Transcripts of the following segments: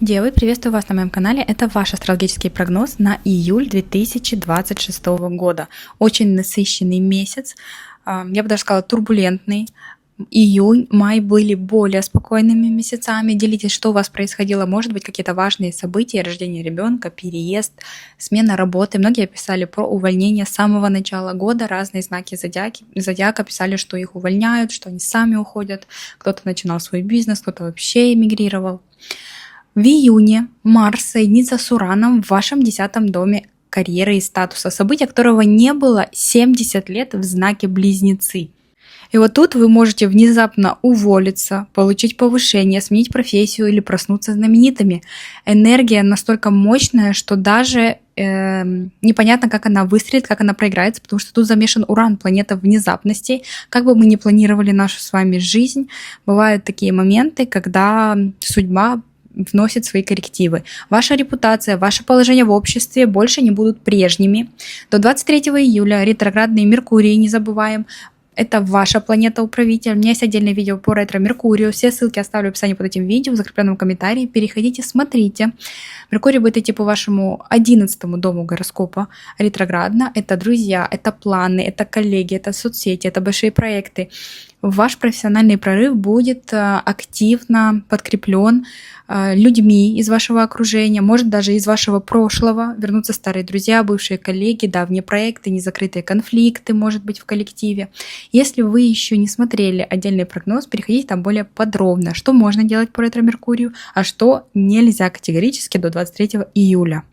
Девы, приветствую вас на моем канале. Это ваш астрологический прогноз на июль 2026 года. Очень насыщенный месяц, я бы даже сказала турбулентный. Июнь, май были более спокойными месяцами. Делитесь, что у вас происходило. Может быть, какие-то важные события, рождение ребенка, переезд, смена работы. Многие писали про увольнение с самого начала года. Разные знаки зодиака писали, что их увольняют, что они сами уходят. Кто-то начинал свой бизнес, кто-то вообще эмигрировал. В июне Марс соединится с Ураном в вашем 10-м доме карьеры и статуса, события которого не было 70 лет в знаке Близнецы. И вот тут вы можете внезапно уволиться, получить повышение, сменить профессию или проснуться знаменитыми. Энергия настолько мощная, что даже непонятно, как она выстрелит, как она проиграется, потому что тут замешан Уран, планета внезапностей. Как бы мы ни планировали нашу с вами жизнь, бывают такие моменты, когда судьба вносит свои коррективы. Ваша репутация, ваше положение в обществе больше не будут прежними. До 23 июля ретроградный Меркурий, не забываем, это ваша планета-управитель. У меня есть отдельное видео по ретро-Меркурию. Все ссылки оставлю в описании под этим видео, в закрепленном комментарии. Переходите, смотрите. Меркурий будет идти по вашему 11-му дому гороскопа ретроградно. Это друзья, это планы, это коллеги, это соцсети, это большие проекты. Ваш профессиональный прорыв будет активно подкреплен людьми из вашего окружения, может даже из вашего прошлого, вернутся старые друзья, бывшие коллеги, давние проекты, незакрытые конфликты, может быть, в коллективе. Если вы еще не смотрели отдельный прогноз, переходите там более подробно, что можно делать по ретро-Меркурию, а что нельзя категорически до 23 июля.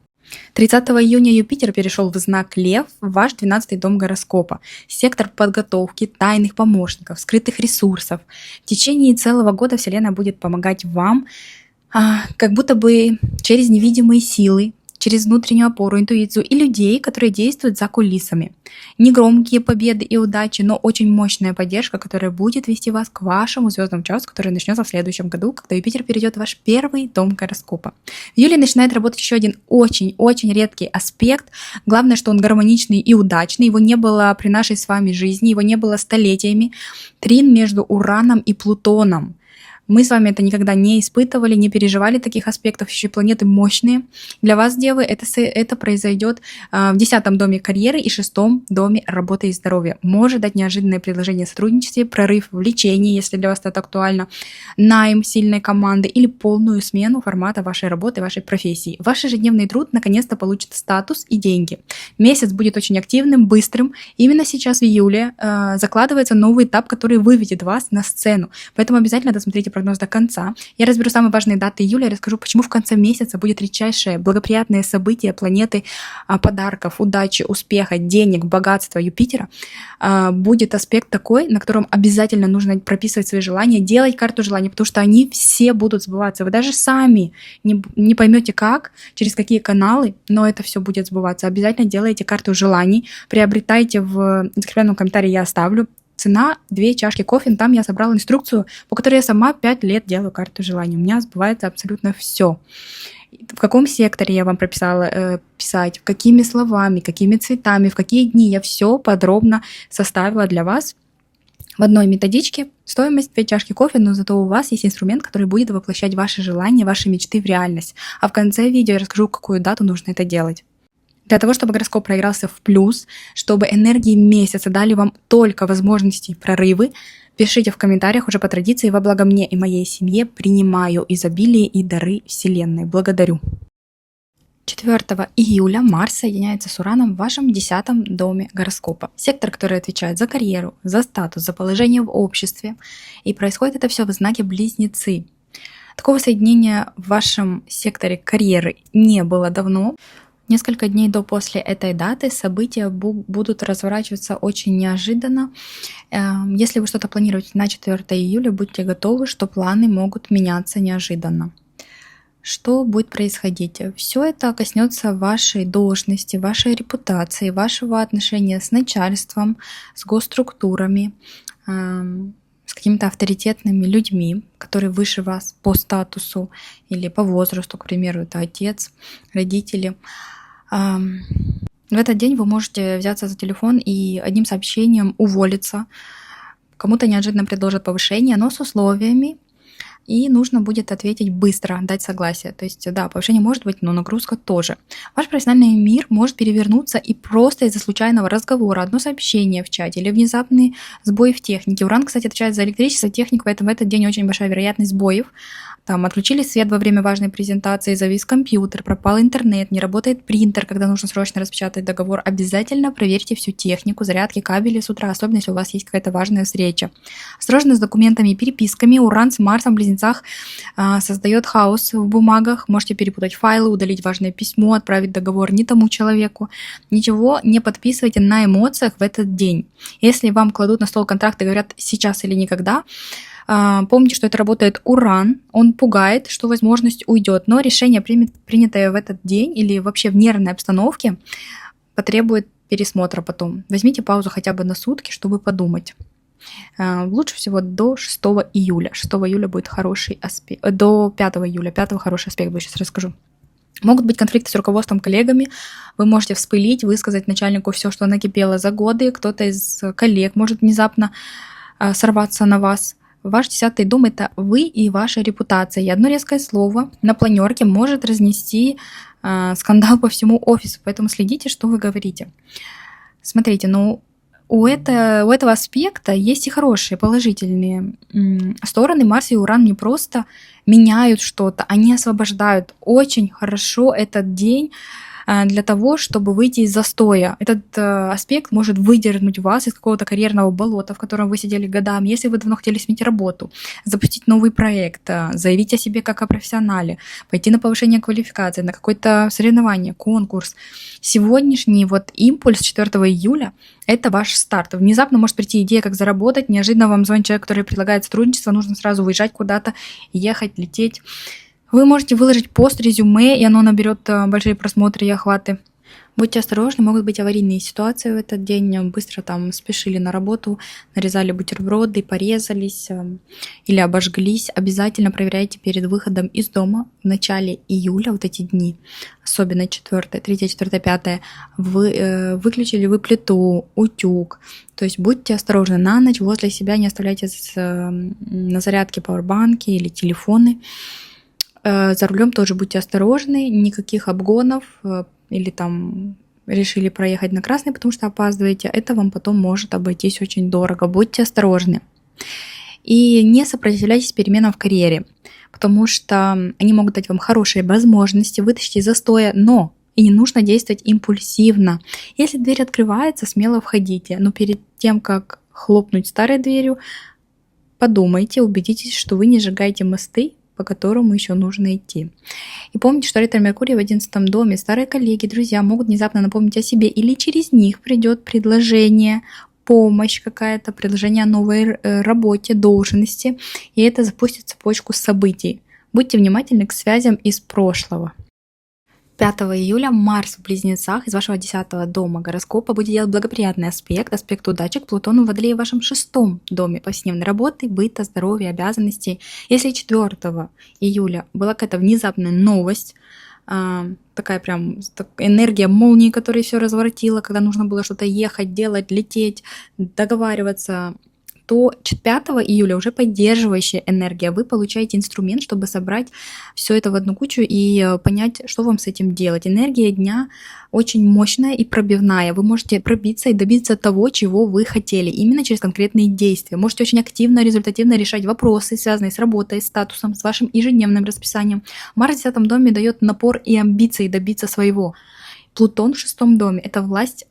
30 июня Юпитер перешел в знак Лев, в ваш 12-й дом гороскопа, сектор подготовки, тайных помощников, скрытых ресурсов. В течение целого года Вселенная будет помогать вам, как будто бы через невидимые силы, через внутреннюю опору, интуицию и людей, которые действуют за кулисами. Негромкие победы и удачи, но очень мощная поддержка, которая будет вести вас к вашему звездному часу, который начнется в следующем году, когда Юпитер перейдет в ваш первый дом гороскопа. В июле начинает работать еще один очень-очень редкий аспект. Главное, что он гармоничный и удачный. Его не было при нашей с вами жизни, его не было столетиями. Трин между Ураном и Плутоном. Мы с вами это никогда не испытывали, не переживали таких аспектов, еще и планеты мощные. Для вас, девы, это произойдет в 10-м доме карьеры и 6-м доме работы и здоровья. Может дать неожиданное предложение о сотрудничестве, прорыв в лечении, если для вас это актуально, найм сильной команды или полную смену формата вашей работы, вашей профессии. Ваш ежедневный труд наконец-то получит статус и деньги. Месяц будет очень активным, быстрым. Именно сейчас в июле закладывается новый этап, который выведет вас на сцену. Поэтому обязательно досмотрите прогноз до конца. Я разберу самые важные даты июля и расскажу, почему в конце месяца будет редчайшее благоприятное событие планеты подарков, удачи, успеха, денег, богатства Юпитера. Будет аспект такой, на котором обязательно нужно прописывать свои желания, делать карту желаний, потому что они все будут сбываться. Вы даже сами не поймете как, через какие каналы, но это все будет сбываться. Обязательно делайте карту желаний, приобретайте в закрепленном комментарии, я оставлю. Цена 2 чашки кофе, там я собрала инструкцию, по которой я сама 5 лет делаю карту желаний. У меня сбывается абсолютно все. В каком секторе я вам прописала писать, какими словами, какими цветами, в какие дни я все подробно составила для вас в одной методичке. Стоимость 2 чашки кофе, но зато у вас есть инструмент, который будет воплощать ваши желания, ваши мечты в реальность. А в конце видео я расскажу, какую дату нужно это делать. Для того, чтобы гороскоп проигрался в плюс, чтобы энергии месяца дали вам только возможности и прорывы, пишите в комментариях уже по традиции во благо мне и моей семье. Принимаю изобилие и дары Вселенной. Благодарю. 4 июля Марс соединяется с Ураном в вашем 10-м доме гороскопа. Сектор, который отвечает за карьеру, за статус, за положение в обществе. И происходит это все в знаке Близнецы. Такого соединения в вашем секторе карьеры не было давно. Несколько дней после этой даты события будут разворачиваться очень неожиданно. Если вы что-то планируете на 4 июля, будьте готовы, что планы могут меняться неожиданно. Что будет происходить? Все это коснется вашей должности, вашей репутации, вашего отношения с начальством, с госструктурами, с какими-то авторитетными людьми, которые выше вас по статусу или по возрасту, к примеру, это отец, родители. В этот день вы можете взяться за телефон и одним сообщением уволиться. Кому-то неожиданно предложат повышение, но с условиями, и нужно будет ответить быстро, дать согласие. То есть, да, повышение может быть, но нагрузка тоже. Ваш профессиональный мир может перевернуться и просто из-за случайного разговора, одно сообщение в чате или внезапный сбой в технике. Уран, кстати, отвечает за электричество, технику, поэтому в этот день очень большая вероятность сбоев. Там отключили свет во время важной презентации, завис компьютер, пропал интернет, не работает принтер, когда нужно срочно распечатать договор. Обязательно проверьте всю технику, зарядки, кабели с утра, особенно если у вас есть какая-то важная встреча. Осторожно с документами и переписками. Уран с Марсом в Близнецах создает хаос в бумагах. Можете перепутать файлы, удалить важное письмо, отправить договор не тому человеку. Ничего не подписывайте на эмоциях в этот день. Если вам кладут на стол контракт и говорят сейчас или никогда, помните, что это работает Уран, он пугает, что возможность уйдет, но решение, принятое в этот день или вообще в нервной обстановке, потребует пересмотра потом. Возьмите паузу хотя бы на сутки, чтобы подумать. Лучше всего до 6 июля. 6 июля будет хороший аспект. До 5 июля. 5 хороший аспект, будет, сейчас расскажу. Могут быть конфликты с руководством, коллегами. Вы можете вспылить, высказать начальнику все, что накипело за годы. Кто-то из коллег может внезапно сорваться на вас. Ваш 10-й дом – это вы и ваша репутация. И одно резкое слово на планерке может разнести скандал по всему офису. Поэтому следите, что вы говорите. Смотрите, у этого аспекта есть и хорошие, положительные стороны. Марс и Уран не просто меняют что-то, они освобождают. Очень хорошо этот день для того, чтобы выйти из застоя. Этот аспект может выдернуть вас из какого-то карьерного болота, в котором вы сидели годами. Если вы давно хотели сменить работу, запустить новый проект, заявить о себе как о профессионале, пойти на повышение квалификации, на какое-то соревнование, конкурс. Сегодняшний импульс 4 июля – это ваш старт. Внезапно может прийти идея, как заработать, неожиданно вам звонит человек, который предлагает сотрудничество, нужно сразу выезжать куда-то, ехать, лететь. Вы можете выложить пост, резюме, и оно наберет большие просмотры и охваты. Будьте осторожны, могут быть аварийные ситуации в этот день. Быстро спешили на работу, нарезали бутерброды, порезались или обожглись. Обязательно проверяйте перед выходом из дома в начале июля, эти дни, особенно 4, 3, 4, 5, выключили вы плиту, утюг. То есть будьте осторожны на ночь, возле себя не оставляйте на зарядке пауэрбанки или телефоны. За рулем тоже будьте осторожны, никаких обгонов или решили проехать на красный, потому что опаздываете. Это вам потом может обойтись очень дорого. Будьте осторожны. И не сопротивляйтесь переменам в карьере, потому что они могут дать вам хорошие возможности, вытащить из застоя, но и не нужно действовать импульсивно. Если дверь открывается, смело входите, но перед тем, как хлопнуть старой дверью, подумайте, убедитесь, что вы не сжигаете мосты, по которому еще нужно идти. И помните, что ретро-Меркурий в 11 доме, старые коллеги, друзья могут внезапно напомнить о себе, или через них придет предложение, помощь какая-то, предложение о новой работе, должности, и это запустит цепочку событий. Будьте внимательны к связям из прошлого. 5 июля Марс в Близнецах из вашего 10 дома гороскопа будет делать благоприятный аспект удачи к Плутону в Водолее в вашем 6 доме повседневной работы, быта, здоровья, обязанностей. Если 4 июля была какая-то внезапная новость, такая энергия молнии, которая все разворотила, когда нужно было что-то ехать, делать, лететь, договариваться, то 5 июля уже поддерживающая энергия. Вы получаете инструмент, чтобы собрать все это в одну кучу и понять, что вам с этим делать. Энергия дня очень мощная и пробивная. Вы можете пробиться и добиться того, чего вы хотели, именно через конкретные действия. Можете очень активно, результативно решать вопросы, связанные с работой, с статусом, с вашим ежедневным расписанием. Марс в 10 доме дает напор и амбиции добиться своего. Плутон в 6 доме – это власть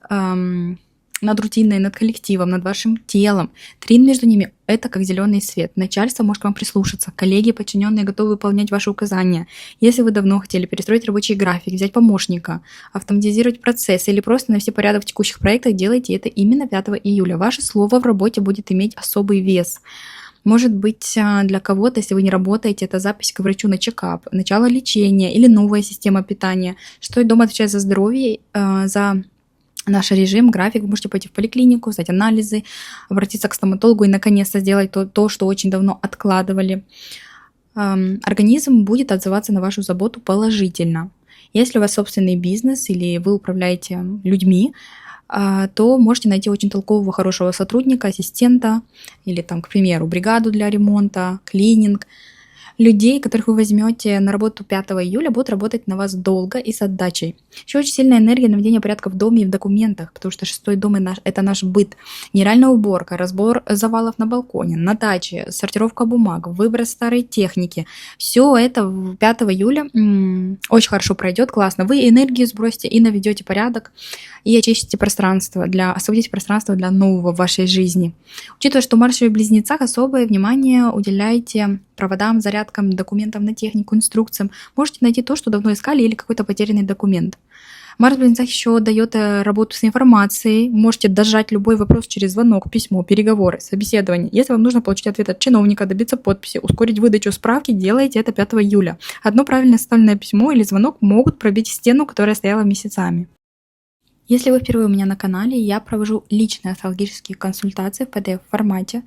над рутиной, над коллективом, над вашим телом. Трин между ними – это как зеленый свет. Начальство может к вам прислушаться. Коллеги, подчиненные готовы выполнять ваши указания. Если вы давно хотели перестроить рабочий график, взять помощника, автоматизировать процессы или просто навести порядок в текущих проектах, делайте это именно 5 июля. Ваше слово в работе будет иметь особый вес. Может быть, для кого-то, если вы не работаете, это запись к врачу на чекап, начало лечения или новая система питания. 6 дом отвечает за здоровье, за наш режим, график. Вы можете пойти в поликлинику, сдать анализы, обратиться к стоматологу и наконец-то сделать то, что очень давно откладывали. Организм будет отзываться на вашу заботу положительно. Если у вас собственный бизнес или вы управляете людьми, то можете найти очень толкового, хорошего сотрудника, ассистента или, к примеру, бригаду для ремонта, клининг. людей, которых вы возьмете на работу 5 июля, будут работать на вас долго и с отдачей. Еще очень сильная энергия наведения порядка в доме и в документах, потому что 6-й дом это наш быт. Генеральная уборка, разбор завалов на балконе, на даче, сортировка бумаг, выброс старой техники. Все это 5 июля очень хорошо пройдет, классно. Вы энергию сбросите и наведете порядок, и очистите пространство, освободите пространство для нового в вашей жизни. Учитывая, что Марс в Близнецах, особое внимание уделяйте проводам, зарядкам, документам на технику, инструкциям. Можете найти то, что давно искали, или какой-то потерянный документ. Марс в Близнецах еще дает работу с информацией. Можете дожать любой вопрос через звонок, письмо, переговоры, собеседование. Если вам нужно получить ответ от чиновника, добиться подписи, ускорить выдачу справки, делайте это 5 июля. Одно правильно составленное письмо или звонок могут пробить стену, которая стояла месяцами. Если вы впервые у меня на канале, я провожу личные астрологические консультации в PDF-формате.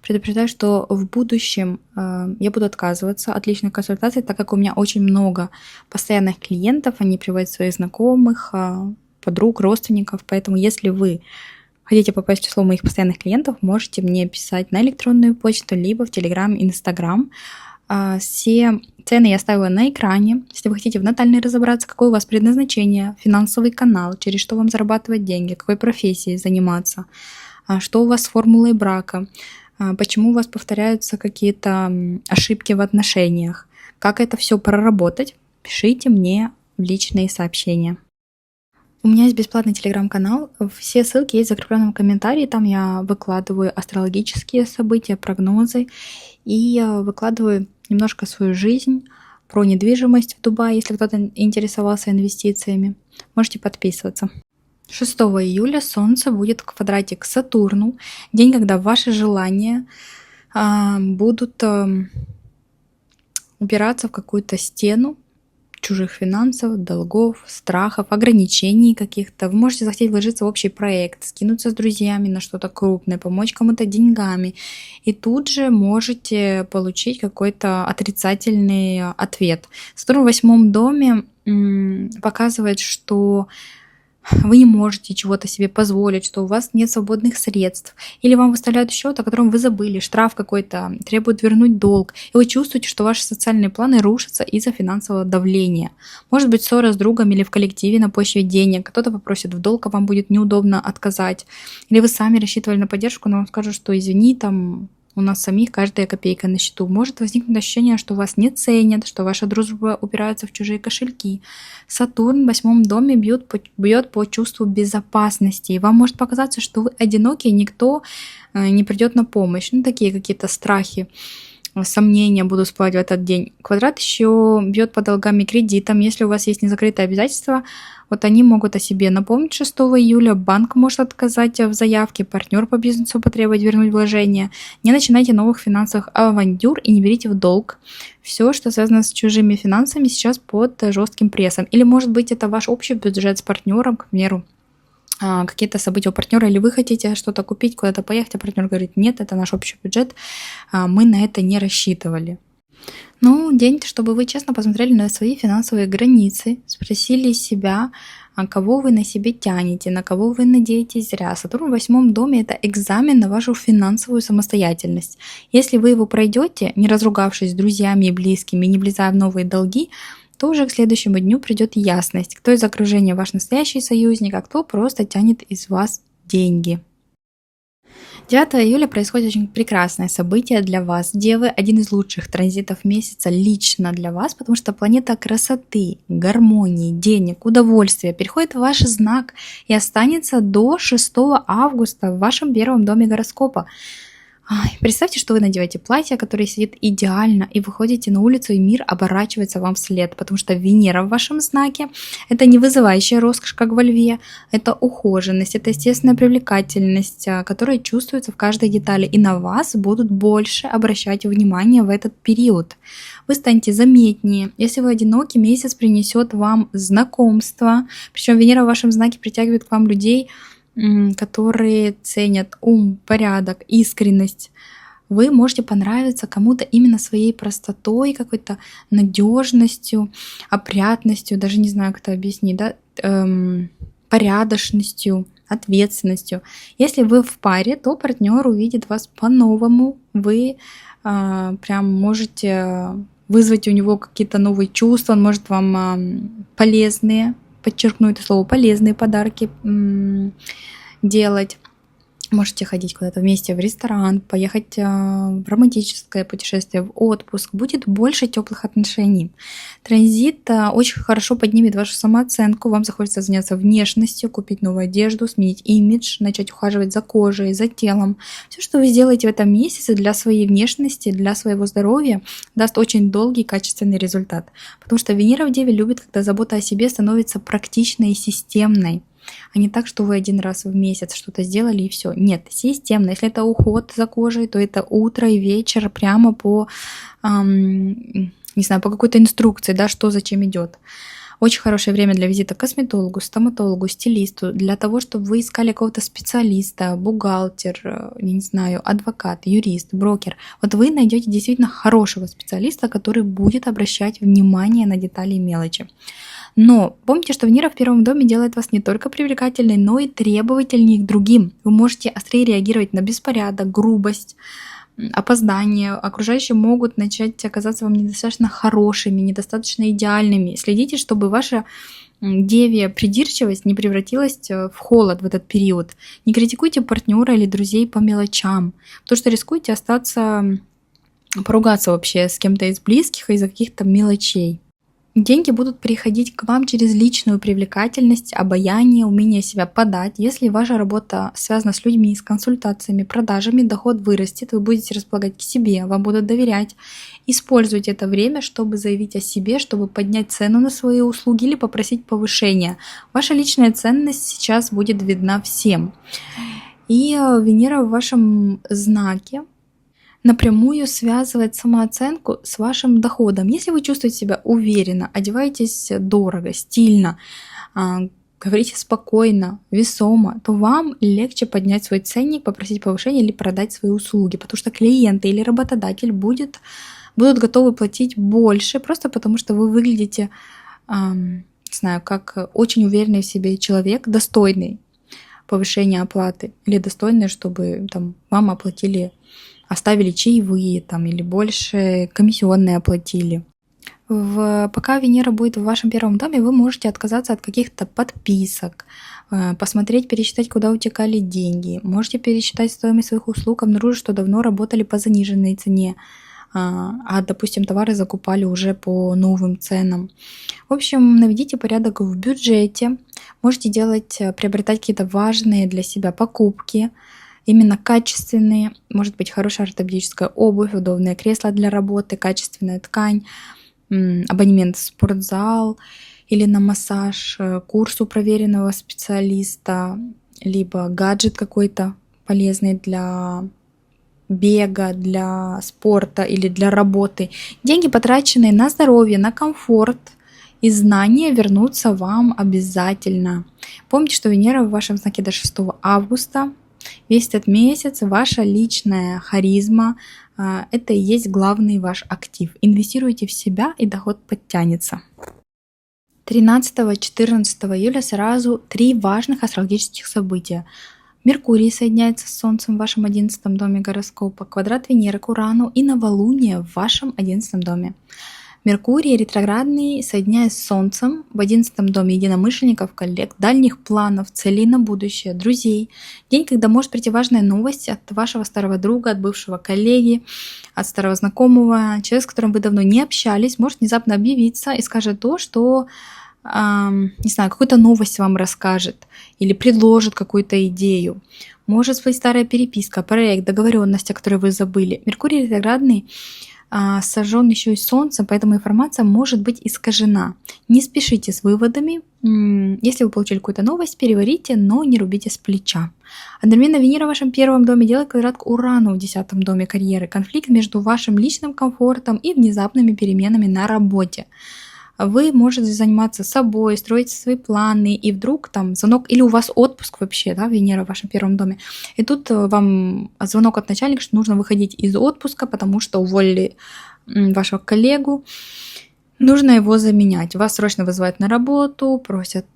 Предупреждаю, что в будущем я буду отказываться от личных консультаций, так как у меня очень много постоянных клиентов, они приводят своих знакомых, подруг, родственников. Поэтому если вы хотите попасть в число моих постоянных клиентов, можете мне писать на электронную почту, либо в Telegram, Instagram. Все цены я оставила на экране. Если вы хотите в натальной разобраться, какое у вас предназначение, финансовый канал, через что вам зарабатывать деньги, какой профессией заниматься, что у вас с формулой брака, почему у вас повторяются какие-то ошибки в отношениях, как это все проработать, пишите мне в личные сообщения. У меня есть бесплатный телеграм-канал, все ссылки есть в закрепленном комментарии, там я выкладываю астрологические события, прогнозы и выкладываю немножко свою жизнь, про недвижимость в Дубае, если кто-то интересовался инвестициями. Можете подписываться. 6 июля Солнце будет в квадрате к Сатурну, день, когда ваши желания будут упираться в какую-то стену чужих финансов, долгов, страхов, ограничений каких-то. Вы можете захотеть вложиться в общий проект, скинуться с друзьями на что-то крупное, помочь кому-то деньгами. И тут же можете получить какой-то отрицательный ответ. Сатурн в 8 доме показывает, что вы не можете чего-то себе позволить, что у вас нет свободных средств, или вам выставляют счет, о котором вы забыли, штраф какой-то, требует вернуть долг, и вы чувствуете, что ваши социальные планы рушатся из-за финансового давления. Может быть, ссора с другом или в коллективе на почве денег, кто-то попросит в долг, а вам будет неудобно отказать, или вы сами рассчитывали на поддержку, но вам скажут, что извини, там у нас самих каждая копейка на счету. Может возникнуть ощущение, что вас не ценят, что ваша дружба упирается в чужие кошельки. Сатурн в 8 доме бьет по чувству безопасности. И вам может показаться, что вы одиноки, и никто не придет на помощь. Такие какие-то страхи, сомнения будут всплывать в этот день. Квадрат еще бьет по долгам и кредитам. Если у вас есть незакрытые обязательства, вот они могут о себе напомнить 6 июля. Банк может отказать в заявке, партнер по бизнесу потребовать вернуть вложения. Не начинайте новых финансовых авантюр и не берите в долг. Все, что связано с чужими финансами, сейчас под жестким прессом. Или, может быть, это ваш общий бюджет с партнером, к примеру, какие-то события у партнера, или вы хотите что-то купить, куда-то поехать, а партнер говорит, нет, это наш общий бюджет, мы на это не рассчитывали. День, чтобы вы честно посмотрели на свои финансовые границы, спросили себя, кого вы на себе тянете, на кого вы надеетесь зря. Сатурн в 8 доме – это экзамен на вашу финансовую самостоятельность. Если вы его пройдете, не разругавшись с друзьями и близкими, не влезая в новые долги, то уже к следующему дню придет ясность, кто из окружения ваш настоящий союзник, а кто просто тянет из вас деньги. 9 июля происходит очень прекрасное событие для вас, Девы, один из лучших транзитов месяца лично для вас, потому что планета красоты, гармонии, денег, удовольствия переходит в ваш знак и останется до 6 августа в вашем первом доме гороскопа. Представьте, что вы надеваете платье, которое сидит идеально, и выходите на улицу, и мир оборачивается вам вслед, потому что Венера в вашем знаке – это не вызывающая роскошь, как во Льве, это ухоженность, это естественная привлекательность, которая чувствуется в каждой детали, и на вас будут больше обращать внимание в этот период. Вы станете заметнее. Если вы одиноки, месяц принесет вам знакомство, причем Венера в вашем знаке притягивает к вам людей, которые ценят ум, порядок, искренность. Вы можете понравиться кому-то именно своей простотой, какой-то надежностью, опрятностью, даже не знаю, как это объяснить, порядочностью, ответственностью. Если вы в паре, то партнер увидит вас по-новому, вы прям можете вызвать у него какие-то новые чувства, он может вам полезные, подчеркну это слово, полезные подарки делать. Можете ходить куда-то вместе в ресторан, поехать в романтическое путешествие, в отпуск. Будет больше теплых отношений. Транзит очень хорошо поднимет вашу самооценку. Вам захочется заняться внешностью, купить новую одежду, сменить имидж, начать ухаживать за кожей, за телом. Все, что вы сделаете в этом месяце для своей внешности, для своего здоровья, даст очень долгий качественный результат. Потому что Венера в Деве любит, когда забота о себе становится практичной и системной. А не так, что вы один раз в месяц что-то сделали и все. Нет, системно. Если это уход за кожей, то это утро и вечер прямо по, не знаю, по какой-то инструкции, да, что зачем идет. Очень хорошее время для визита к косметологу, стоматологу, стилисту, для того, чтобы вы искали какого-то специалиста, бухгалтер, я не знаю, адвокат, юрист, брокер. Вот вы найдете действительно хорошего специалиста, который будет обращать внимание на детали и мелочи. Но помните, что Венера в первом доме делает вас не только привлекательной, но и требовательней к другим. Вы можете острее реагировать на беспорядок, грубость, опоздание. Окружающие могут начать оказаться вам недостаточно хорошими, недостаточно идеальными. Следите, чтобы ваша девия придирчивость не превратилась в холод в этот период. Не критикуйте партнера или друзей по мелочам, потому что рискуете остаться, поругаться вообще с кем-то из близких из-за каких-то мелочей. Деньги будут приходить к вам через личную привлекательность, обаяние, умение себя подать. Если ваша работа связана с людьми, с консультациями, продажами, доход вырастет, вы будете располагать к себе, вам будут доверять. Используйте это время, чтобы заявить о себе, чтобы поднять цену на свои услуги или попросить повышения. Ваша личная ценность сейчас будет видна всем. И Венера в вашем знаке напрямую связывает самооценку с вашим доходом. Если вы чувствуете себя уверенно, одеваетесь дорого, стильно, говорите спокойно, весомо, то вам легче поднять свой ценник, попросить повышения или продать свои услуги, потому что клиенты или работодатель будут готовы платить больше, просто потому что вы выглядите, не знаю, как очень уверенный в себе человек, достойный повышения оплаты или достойный, чтобы там, вам оставили чаевые там, или больше комиссионные оплатили. Пока Венера будет в вашем первом доме, вы можете отказаться от каких-то подписок, посмотреть, пересчитать, куда утекали деньги. Можете пересчитать стоимость своих услуг, обнаружить, что давно работали по заниженной цене, допустим, товары закупали уже по новым ценам. В общем, наведите порядок в бюджете. Можете приобретать какие-то важные для себя покупки, именно качественные, может быть, хорошая ортопедическая обувь, удобное кресло для работы, качественная ткань, абонемент в спортзал или на массаж, курс у проверенного специалиста, либо гаджет какой-то полезный для бега, для спорта или для работы. Деньги, потраченные на здоровье, на комфорт и знания, вернутся вам обязательно. Помните, что Венера в вашем знаке до 6 августа. Весь этот месяц ваша личная харизма – это и есть главный ваш актив. Инвестируйте в себя, и доход подтянется. 13-14 июля сразу 3 важных астрологических события. Меркурий соединяется с Солнцем в вашем 11 доме гороскопа, квадрат Венеры к Урану и новолуние в вашем 11 доме. Меркурий ретроградный, соединяясь с Солнцем в 11 доме единомышленников, коллег, дальних планов, целей на будущее, друзей. День, когда может прийти важная новость от вашего старого друга, от бывшего коллеги, от старого знакомого. Человек, с которым вы давно не общались, может внезапно объявиться и скажет то, что, не знаю, какую-то новость вам расскажет или предложит какую-то идею. Может быть старая переписка, проект, договоренность, о которой вы забыли. Меркурий ретроградный сожжен еще и Солнцем, поэтому информация может быть искажена. Не спешите с выводами. Если вы получили какую-то новость, переварите, но не рубите с плеча. Одновременно Венера в вашем первом доме делает квадрат к Урану в 10 доме карьеры. Конфликт между вашим личным комфортом и внезапными переменами на работе. Вы можете заниматься собой, строить свои планы, и вдруг там звонок, или у вас отпуск вообще, да, Венера в вашем первом доме, и тут вам звонок от начальника, что нужно выходить из отпуска, потому что уволили вашего коллегу, нужно его заменять. Вас срочно вызывают на работу, просят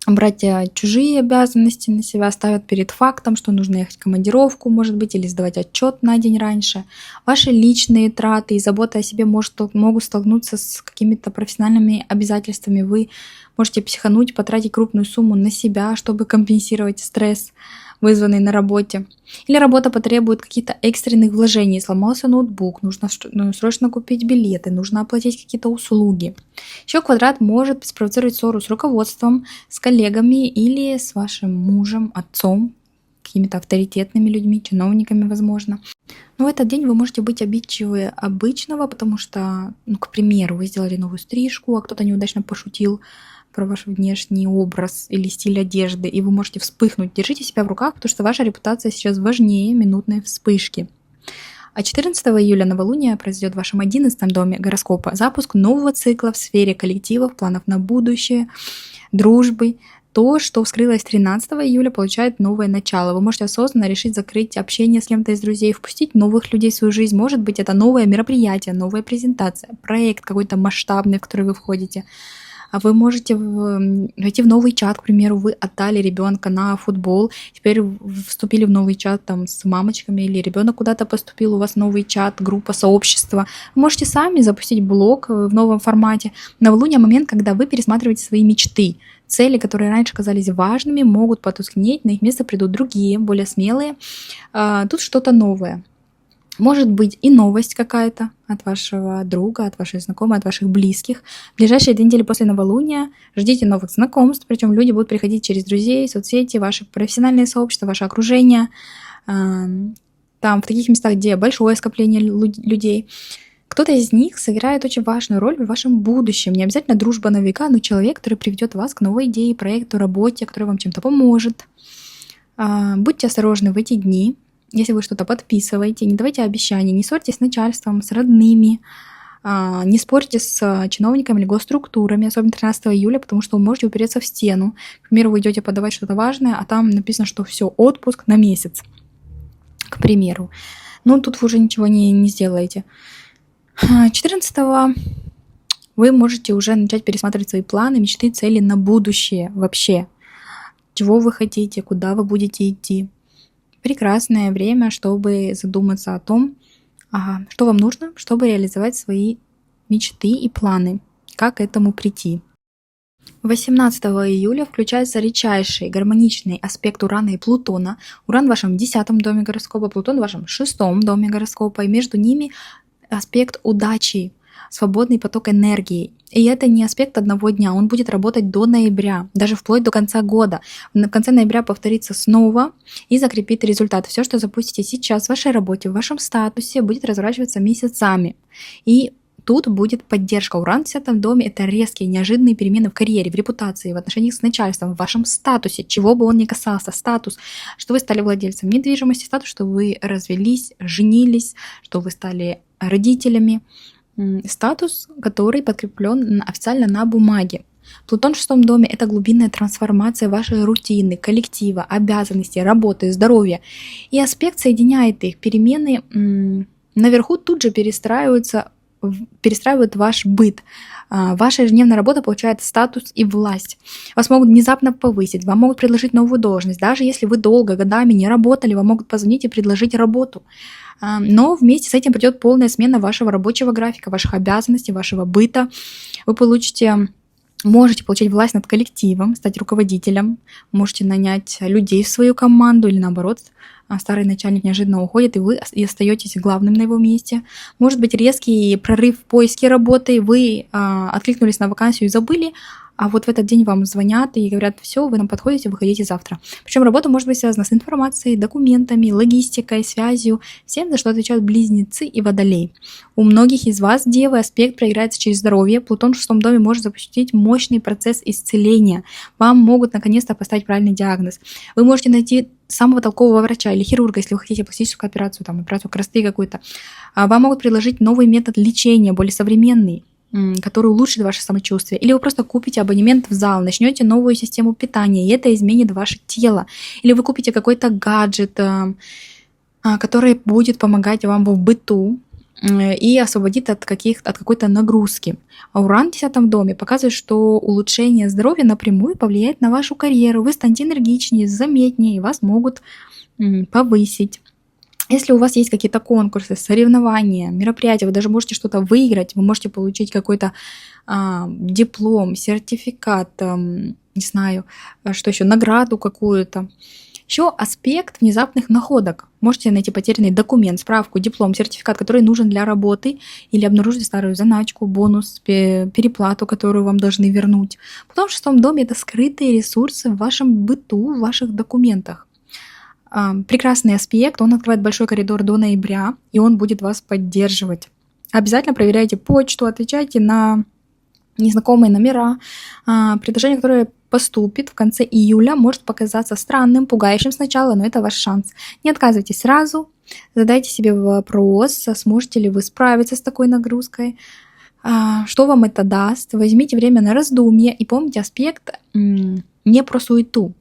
брать чужие обязанности на себя, ставят перед фактом, что нужно ехать в командировку, может быть, или сдавать отчет на день раньше. Ваши личные траты и забота о себе могут столкнуться с какими-то профессиональными обязательствами. Вы можете психануть, потратить крупную сумму на себя, чтобы компенсировать стресс, вызванный на работе. Или работа потребует каких-то экстренных вложений. Сломался ноутбук, нужно срочно купить билеты, нужно оплатить какие-то услуги. Еще квадрат может спровоцировать ссору с руководством, с коллегами или с вашим мужем, отцом, какими-то авторитетными людьми, чиновниками, возможно. Но в этот день вы можете быть обидчивее обычного, потому что, к примеру, вы сделали новую стрижку, а кто-то неудачно пошутил про ваш внешний образ или стиль одежды, и вы можете вспыхнуть. Держите себя в руках, потому что ваша репутация сейчас важнее минутной вспышки. А 14 июля новолуние произойдет в вашем 11 доме гороскопа запуск нового цикла в сфере коллективов, планов на будущее, дружбы. То, что вскрылось 13 июля, получает новое начало. Вы можете осознанно решить закрыть общение с кем-то из друзей, впустить новых людей в свою жизнь. Может быть, это новое мероприятие, новая презентация, проект какой-то масштабный, в который вы входите. А вы можете войти в новый чат, к примеру, вы отдали ребенка на футбол, теперь вступили в новый чат там с мамочками, или ребенок куда-то поступил, у вас новый чат, группа, сообщество. Вы можете сами запустить блог в новом формате. Новолуние — момент, когда вы пересматриваете свои мечты. Цели, которые раньше казались важными, могут потускнеть, на их место придут другие, более смелые. Тут что-то новое. Может быть и новость какая-то от вашего друга, от вашей знакомой, от ваших близких. В ближайшие 2 недели после новолуния ждите новых знакомств, причем люди будут приходить через друзей, соцсети, ваши профессиональные сообщества, ваше окружение. Там в таких местах, где большое скопление людей. Кто-то из них сыграет очень важную роль в вашем будущем. Не обязательно дружба на века, но человек, который приведет вас к новой идее, проекту, работе, который вам чем-то поможет. Будьте осторожны в эти дни. Если вы что-то подписываете, не давайте обещаний, не ссорьтесь с начальством, с родными, не спорьте с чиновниками или госструктурами, особенно 13 июля, потому что вы можете упереться в стену. К примеру, вы идете подавать что-то важное, а там написано, что все, отпуск на месяц, к примеру. Ну, тут вы уже ничего не сделаете. 14 вы можете уже начать пересматривать свои планы, мечты, цели на будущее вообще. Чего вы хотите, куда вы будете идти. Прекрасное время, чтобы задуматься о том, что вам нужно, чтобы реализовать свои мечты и планы, как к этому прийти. 18 июля включается редчайший гармоничный аспект Урана и Плутона. Уран в вашем 10 доме гороскопа, Плутон в вашем 6 доме гороскопа, и между ними аспект удачи, свободный поток энергии. И это не аспект одного дня, он будет работать до ноября, даже вплоть до конца года. В конце ноября повторится снова и закрепит результат. Все, что запустите сейчас в вашей работе, в вашем статусе, будет разворачиваться месяцами. И тут будет поддержка. Уран в 10 доме — это резкие, неожиданные перемены в карьере, в репутации, в отношениях с начальством, в вашем статусе, чего бы он ни касался. Статус, что вы стали владельцем недвижимости, статус, что вы развелись, женились, что вы стали родителями. Статус, который подкреплен официально на бумаге. Плутон в 6 доме — это глубинная трансформация вашей рутины, коллектива, обязанностей, работы, здоровья. И аспект соединяет их. Перемены наверху тут же перестраивают ваш быт. Ваша ежедневная работа получает статус и власть. Вас могут внезапно повысить, вам могут предложить новую должность. Даже если вы долго, годами не работали, вам могут позвонить и предложить работу. Но вместе с этим придет полная смена вашего рабочего графика, ваших обязанностей, вашего быта. Вы можете получить власть над коллективом, стать руководителем, можете нанять людей в свою команду или наоборот, старый начальник неожиданно уходит, и вы остаетесь главным на его месте. Может быть резкий прорыв в поиске работы, вы откликнулись на вакансию и забыли, а вот в этот день вам звонят и говорят: все, вы нам подходите, выходите завтра. Причем работа может быть связана с информацией, документами, логистикой, связью, всем, за что отвечают Близнецы и Водолей. У многих из вас, девы, аспект проиграется через здоровье. Плутон в 6 доме может запустить мощный процесс исцеления. Вам могут наконец-то поставить правильный диагноз. Вы можете найти самого толкового врача или хирурга, если вы хотите пластическую операцию, операцию красоты какую-то. Вам могут предложить новый метод лечения, более современный, который улучшит ваше самочувствие. Или вы просто купите абонемент в зал, начнете новую систему питания, и это изменит ваше тело. Или вы купите какой-то гаджет, который будет помогать вам в быту. и освободит от какой-то нагрузки. А Уран в 10 доме показывает, что улучшение здоровья напрямую повлияет на вашу карьеру. Вы станете энергичнее, заметнее, и вас могут повысить. Если у вас есть какие-то конкурсы, соревнования, мероприятия, вы даже можете что-то выиграть, вы можете получить какой-то диплом, сертификат, не знаю, что еще, награду какую-то. Еще аспект внезапных находок. Можете найти потерянный документ, справку, диплом, сертификат, который нужен для работы, или обнаружить старую заначку, бонус, переплату, которую вам должны вернуть. Потом в 6 доме это скрытые ресурсы в вашем быту, в ваших документах. Прекрасный аспект, он открывает большой коридор до ноября, и он будет вас поддерживать. Обязательно проверяйте почту, отвечайте на незнакомые номера. Предложение, которое поступит в конце июля, может показаться странным, пугающим сначала, но это ваш шанс. Не отказывайтесь сразу, задайте себе вопрос, сможете ли вы справиться с такой нагрузкой, что вам это даст. Возьмите время на раздумье и помните аспект не про суету.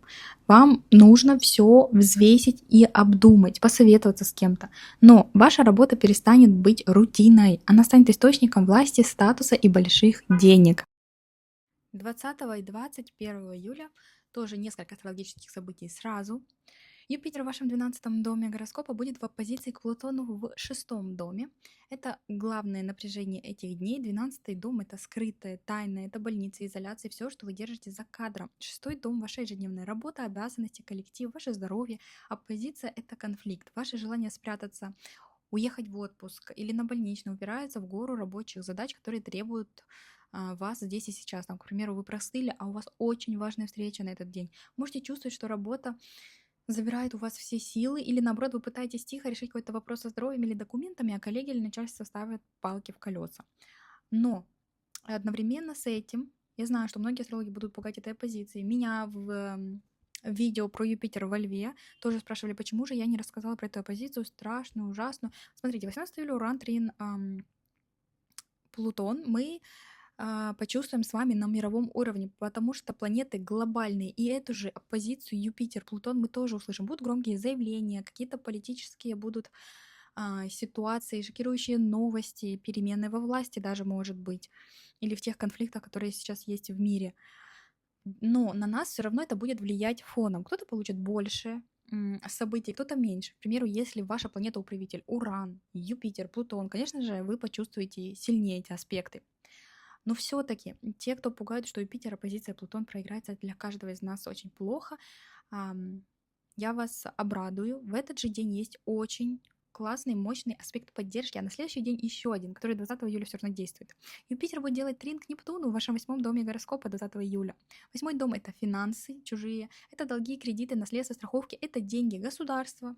Вам нужно все взвесить и обдумать, посоветоваться с кем-то. Но ваша работа перестанет быть рутиной. Она станет источником власти, статуса и больших денег. 20 и 21 июля тоже несколько астрологических событий сразу. Юпитер в вашем 12 доме гороскопа будет в оппозиции к Плутону в 6 доме. Это главное напряжение этих дней. 12 дом — это скрытое, тайное, это больница, изоляция, все, что вы держите за кадром. 6 дом — ваша ежедневная работа, обязанности, коллектив, ваше здоровье. Оппозиция — это конфликт, ваше желание спрятаться, уехать в отпуск или на больничный упирается в гору рабочих задач, которые требуют вас здесь и сейчас. Там, к примеру, вы простыли, а у вас очень важная встреча на этот день. Можете чувствовать, что работа забирает у вас все силы, или наоборот, вы пытаетесь тихо решить какой-то вопрос со здоровьем или документами, а коллеги или начальство ставят палки в колеса. Но одновременно с этим, я знаю, что многие астрологи будут пугать этой оппозицией. Меня в видео про Юпитер во Льве тоже спрашивали, почему же я не рассказала про эту оппозицию, страшную, ужасную. Смотрите, 18 июля Уран, Трин, Плутон, мы почувствуем с вами на мировом уровне, потому что планеты глобальные, и эту же оппозицию Юпитер, Плутон мы тоже услышим. Будут громкие заявления, какие-то политические будут ситуации, шокирующие новости, перемены во власти даже, может быть, или в тех конфликтах, которые сейчас есть в мире. Но на нас все равно это будет влиять фоном. Кто-то получит больше событий, кто-то меньше. К примеру, если ваша планета-управитель Уран, Юпитер, Плутон, конечно же, вы почувствуете сильнее эти аспекты. Но все-таки те, кто пугают, что Юпитер, оппозиция, Плутон проиграется для каждого из нас очень плохо, я вас обрадую. В этот же день есть очень классный, мощный аспект поддержки, а на следующий день еще один, который 20 июля все равно действует. Юпитер будет делать трин к Нептуну в вашем 8 доме гороскопа 20 июля. 8 дом — это финансы чужие, это долги, кредиты, наследство, страховки, это деньги, государство.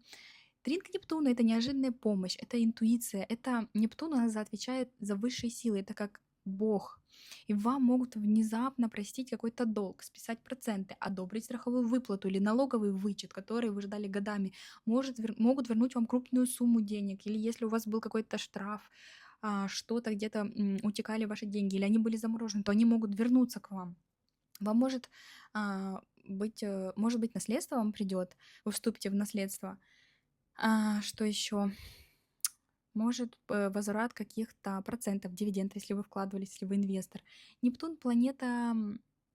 Трин к Нептуну — это неожиданная помощь, это интуиция, это Нептун у нас отвечает за высшие силы, это как Бог. И вам могут внезапно простить какой-то долг, списать проценты, одобрить страховую выплату или налоговый вычет, который вы ждали годами. Могут вернуть вам крупную сумму денег. Или если у вас был какой-то штраф, что-то где-то утекали ваши деньги, или они были заморожены, то они могут вернуться к вам. Вам может быть, наследство вам придет, вы вступите в наследство. Что еще? Может, возврат каких-то процентов, дивидендов, если вы вкладывались, если вы инвестор. Нептун — планета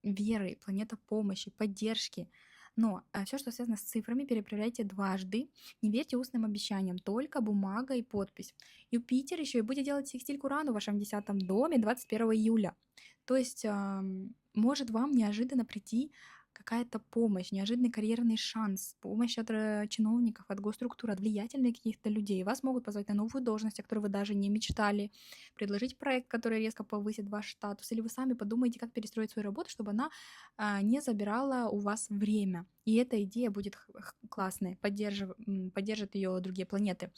веры, планета помощи, поддержки. Но все, что связано с цифрами, перепроверяйте дважды. Не верьте устным обещаниям, только бумага и подпись. Юпитер еще и будет делать секстиль к Урану в вашем 10 доме 21 июля. То есть может вам неожиданно прийти какая-то помощь, неожиданный карьерный шанс, помощь от чиновников, от госструктур, от влиятельных каких-то людей. Вас могут позвать на новую должность, о которой вы даже не мечтали, предложить проект, который резко повысит ваш статус, или вы сами подумаете, как перестроить свою работу, чтобы она не забирала у вас время. И эта идея будет классной, поддержат ее другие планеты.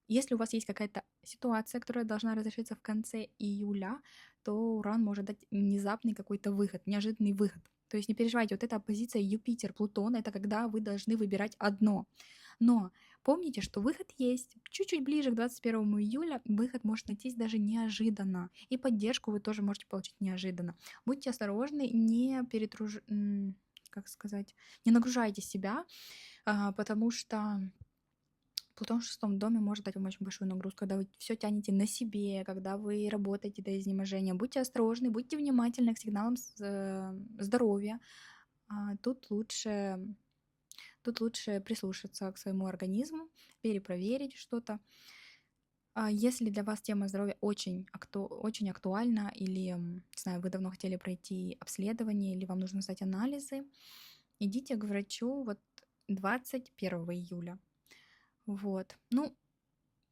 Если у вас есть какая-то ситуация, которая должна разрешиться в конце июля, то Уран может дать внезапный какой-то выход, неожиданный выход. То есть не переживайте, вот эта оппозиция Юпитер-Плутон — это когда вы должны выбирать одно. Но помните, что выход есть. Чуть-чуть ближе к 21 июля выход может найтись даже неожиданно. И поддержку вы тоже можете получить неожиданно. Будьте осторожны, как сказать, не нагружайте себя, потому что Плутон в шестом доме может дать вам очень большую нагрузку, когда вы все тянете на себе, когда вы работаете до изнеможения. Будьте осторожны, будьте внимательны к сигналам здоровья. А, тут лучше прислушаться к своему организму, перепроверить что-то. Если для вас тема здоровья очень актуальна, или, не знаю, вы давно хотели пройти обследование, или вам нужно сдать анализы, идите к врачу вот 21 июля. Вот. Ну,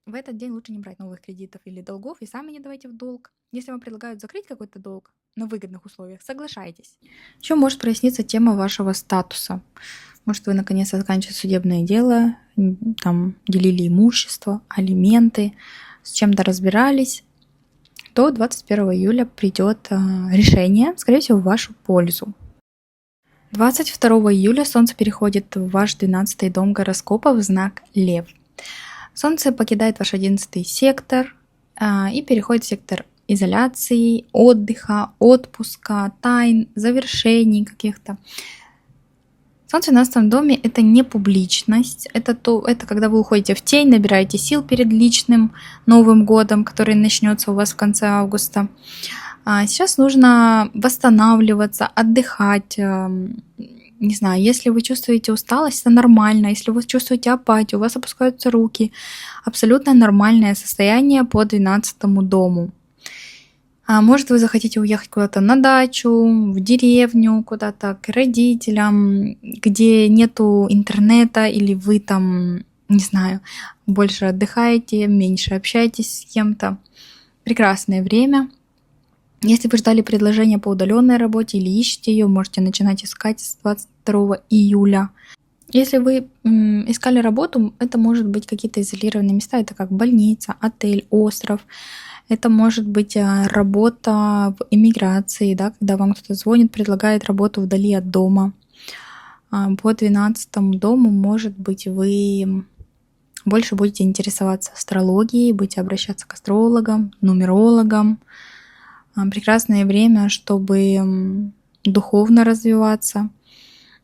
в этот день лучше не брать новых кредитов или долгов и сами не давайте в долг. Если вам предлагают закрыть какой-то долг на выгодных условиях, соглашайтесь. Еще может проясниться тема вашего статуса. Может, вы наконец-то заканчиваете судебное дело, там делили имущество, алименты, с чем-то разбирались. До 21 июля придет решение, скорее всего, в вашу пользу. 22 июля Солнце переходит в ваш 12-й дом гороскопа в знак Лев. Солнце покидает ваш 11-й сектор и переходит в сектор изоляции, отдыха, отпуска, тайн, завершений каких-то. Солнце в 12 доме — это не публичность, это когда вы уходите в тень, набираете сил перед личным Новым годом, который начнется у вас в конце августа. Сейчас нужно восстанавливаться, отдыхать. Не знаю, если вы чувствуете усталость, это нормально. Если вы чувствуете апатию, у вас опускаются руки. Абсолютно нормальное состояние по 12 дому. Может, вы захотите уехать куда-то на дачу, в деревню, куда-то к родителям, где нету интернета, или вы там, не знаю, больше отдыхаете, меньше общаетесь с кем-то. Прекрасное время. Если вы ждали предложения по удаленной работе или ищете ее, можете начинать искать с 22 июля. Если вы искали работу, это может быть какие-то изолированные места, это как больница, отель, остров. Это может быть работа в эмиграции, да, когда вам кто-то звонит, предлагает работу вдали от дома. По 12 дому, может быть, вы больше будете интересоваться астрологией, будете обращаться к астрологам, нумерологам. Прекрасное время, чтобы духовно развиваться,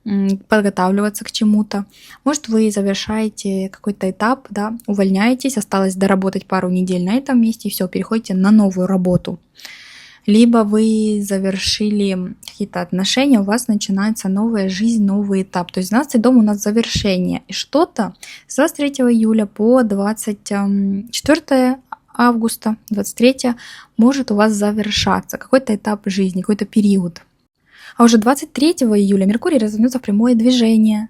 подготавливаться к чему-то. Может, вы завершаете какой-то этап, да, увольняетесь, осталось доработать пару недель на этом месте, и все, переходите на новую работу. Либо вы завершили какие-то отношения, у вас начинается новая жизнь, новый этап. То есть 12 дом у нас завершение. И что-то с 23 июля по 24 августа, 23 может у вас завершаться. Какой-то этап жизни, какой-то период. А уже 23 июля Меркурий развернется в прямое движение.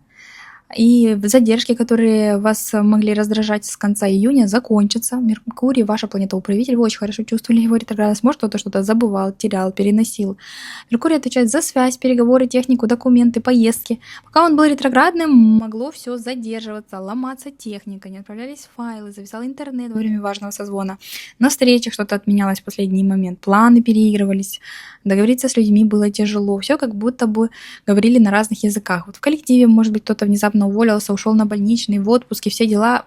И задержки, которые вас могли раздражать с конца июня, закончатся. Меркурий, ваша планета-управитель, вы очень хорошо чувствовали его ретроградность. Может, кто-то что-то забывал, терял, переносил. Меркурий отвечает за связь, переговоры, технику, документы, поездки. Пока он был ретроградным, могло все задерживаться, ломаться техника, не отправлялись файлы, зависал интернет во время важного созвона. На встречах что-то отменялось в последний момент, планы переигрывались, договориться с людьми было тяжело. Все как будто бы говорили на разных языках. Вот в коллективе, может быть, кто-то внезапно уволился, ушел на больничный, в отпуск, и все дела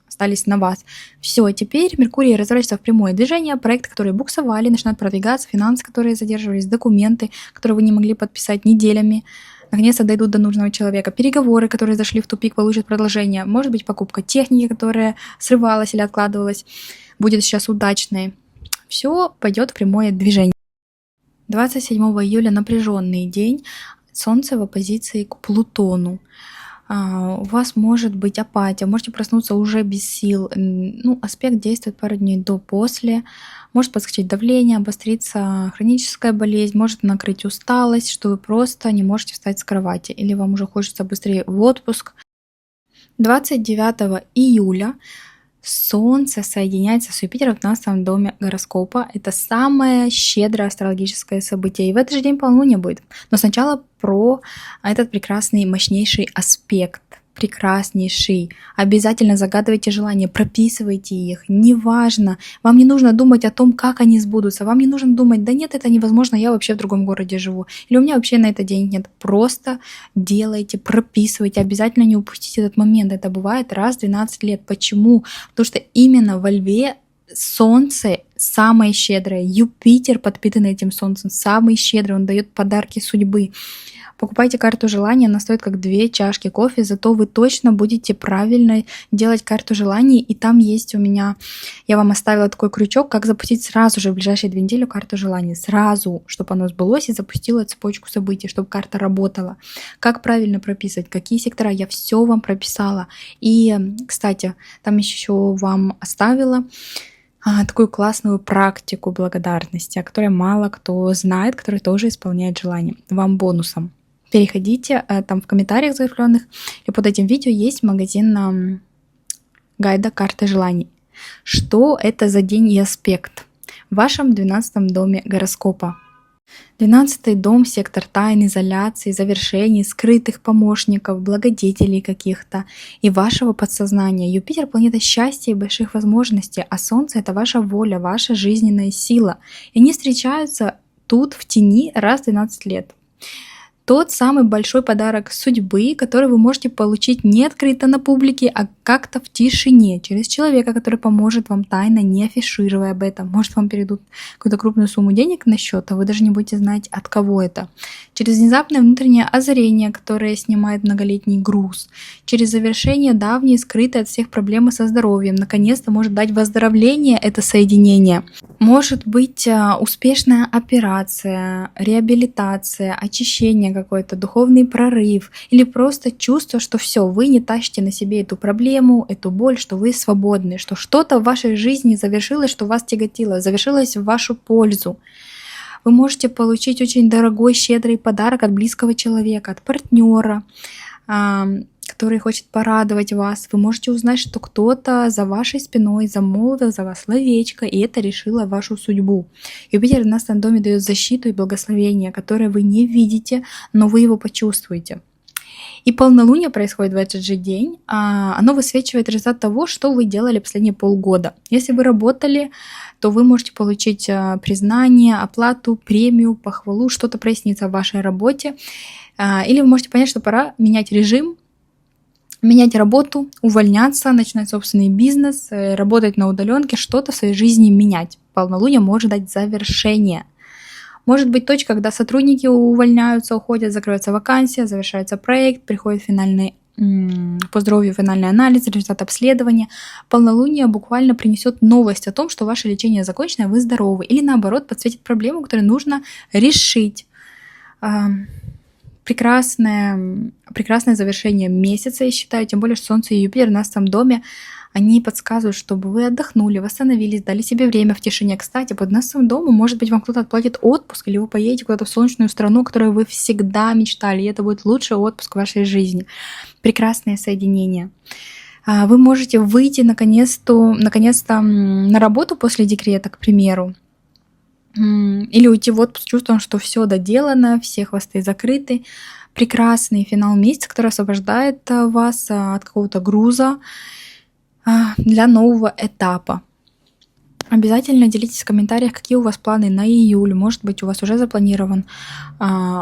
остались на вас. Все, теперь Меркурий разворачивается в прямое движение, проекты, которые буксовали, начинают продвигаться, финансы, которые задерживались, документы, которые вы не могли подписать неделями, наконец-то дойдут до нужного человека, переговоры, которые зашли в тупик, получат продолжение, может быть, покупка техники, которая срывалась или откладывалась, будет сейчас удачной. Все пойдет в прямое движение. 27 июля напряженный день, Солнце в оппозиции к Плутону. У вас может быть апатия, можете проснуться уже без сил. Ну, аспект действует пару дней до-после. Может подскочить давление, обостриться хроническая болезнь, может накрыть усталость, что вы просто не можете встать с кровати. Или вам уже хочется быстрее в отпуск. 29 июля Солнце соединяется с Юпитером в 12 доме гороскопа. Это самое щедрое астрологическое событие. И в этот же день полнолуние будет. Но сначала про этот прекрасный, мощнейший аспект. Прекраснейший. Обязательно загадывайте желания, прописывайте их. Неважно. Вам не нужно думать о том, как они сбудутся. Вам не нужно думать, да нет, это невозможно, я вообще в другом городе живу. Или у меня вообще на это денег нет. Просто делайте, прописывайте. Обязательно не упустите этот момент. Это бывает раз в 12 лет. Почему? Потому что именно во Льве Солнце самое щедрое. Юпитер, подпитанный этим солнцем, самый щедрый, он дает подарки судьбы. Покупайте карту желаний, она стоит как 2 чашки кофе, зато вы точно будете правильно делать карту желаний. И там есть у меня, я вам оставила такой крючок, как запустить сразу же в ближайшие 2 недели карту желаний. Сразу, чтобы оно сбылось и запустило цепочку событий, чтобы карта работала. Как правильно прописывать, какие сектора, я все вам прописала. И, кстати, там еще вам оставила такую классную практику благодарности, о которой мало кто знает, который тоже исполняет желание. Вам бонусом. Переходите, там в комментариях закрепленных, и под этим видео есть магазин гайда «Карта желаний». Что это за день и аспект в вашем 12-м доме гороскопа? 12-й дом — сектор тайн, изоляции, завершений, скрытых помощников, благодетелей каких-то и вашего подсознания. Юпитер — планета счастья и больших возможностей, а Солнце — это ваша воля, ваша жизненная сила. И они встречаются тут в тени раз в 12 лет. Тот самый большой подарок судьбы, который вы можете получить не открыто на публике, а как-то в тишине, через человека, который поможет вам тайно, не афишируя об этом. Может, вам перейдут какую-то крупную сумму денег на счет, а вы даже не будете знать, от кого это. Через внезапное внутреннее озарение, которое снимает многолетний груз. Через завершение давней, скрытой от всех проблемы со здоровьем. Наконец-то может дать выздоровление это соединение. Может быть успешная операция, реабилитация, очищение какой-то, духовный прорыв или просто чувство, что все, вы не тащите на себе эту проблему, эту боль, что вы свободны, что что-то в вашей жизни завершилось, что вас тяготило, завершилось в вашу пользу. Вы можете получить очень дорогой, щедрый подарок от близкого человека, от партнера, который хочет порадовать вас. Вы можете узнать, что кто-то за вашей спиной замолвил за вас словечко, и это решило вашу судьбу. Юпитер в 12-м доме дает защиту и благословение, которое вы не видите, но вы его почувствуете. И полнолуние происходит в этот же день. Оно высвечивает результат того, что вы делали последние полгода. Если вы работали, то вы можете получить признание, оплату, премию, похвалу, что-то прояснится в вашей работе. Или вы можете понять, что пора менять режим, менять работу, увольняться, начинать собственный бизнес, работать на удаленке, что-то в своей жизни менять. Полнолуние может дать завершение. Может быть точка, когда сотрудники увольняются, уходят, закрывается вакансия, завершается проект, приходит финальный по здоровью финальный анализ, результат обследования. Полнолуние буквально принесет новость о том, что ваше лечение закончено, вы здоровы. Или наоборот, подсветит проблему, которую нужно решить. Прекрасное завершение месяца, я считаю, тем более, что Солнце и Юпитер в 12-м доме, они подсказывают, чтобы вы отдохнули, восстановились, дали себе время в тишине. Кстати, под 12-м домом, может быть, вам кто-то отплатит отпуск, или вы поедете куда-то в солнечную страну, о которой вы всегда мечтали, и это будет лучший отпуск в вашей жизни. Прекрасное соединение. Вы можете выйти наконец-то на работу после декрета, к примеру, или уйти в отпуск с чувством, что все доделано, все хвосты закрыты. Прекрасный финал месяца, который освобождает вас от какого-то груза для нового этапа. Обязательно делитесь в комментариях, какие у вас планы на июль. Может быть, у вас уже запланирован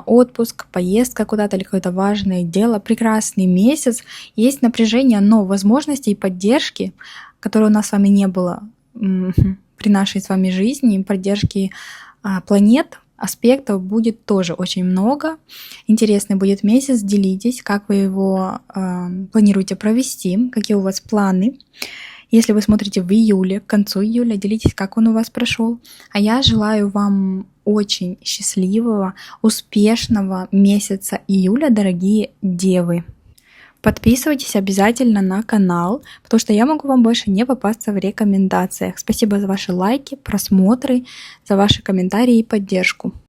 отпуск, поездка куда-то или какое-то важное дело. Прекрасный месяц. Есть напряжение, но возможностей и поддержки, которой у нас с вами не было при нашей с вами жизни, поддержки планет, аспектов будет тоже очень много. Интересный будет месяц, делитесь, как вы его планируете провести, какие у вас планы. Если вы смотрите в июле, к концу июля, делитесь, как он у вас прошел. А я желаю вам очень счастливого, успешного месяца июля, дорогие девы. Подписывайтесь обязательно на канал, потому что я могу вам больше не попасться в рекомендациях. Спасибо за ваши лайки, просмотры, за ваши комментарии и поддержку.